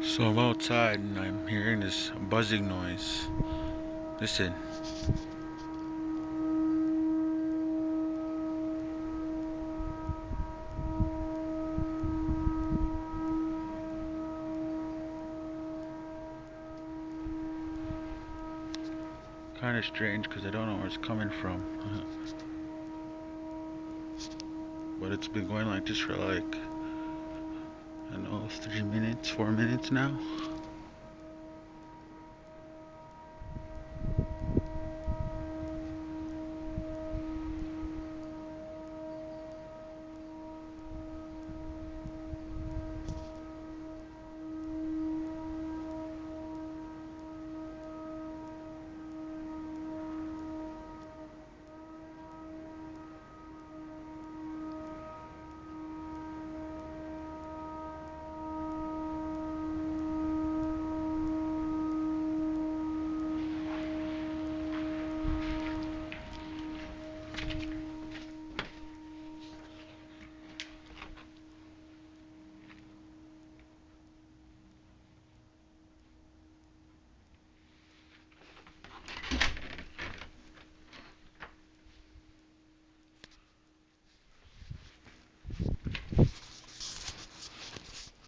So I'm outside and I'm hearing this buzzing noise. Listen. Kind of strange because I don't know where it's coming from. But it's been going like this for like, I don't know, 3 minutes, 4 minutes now.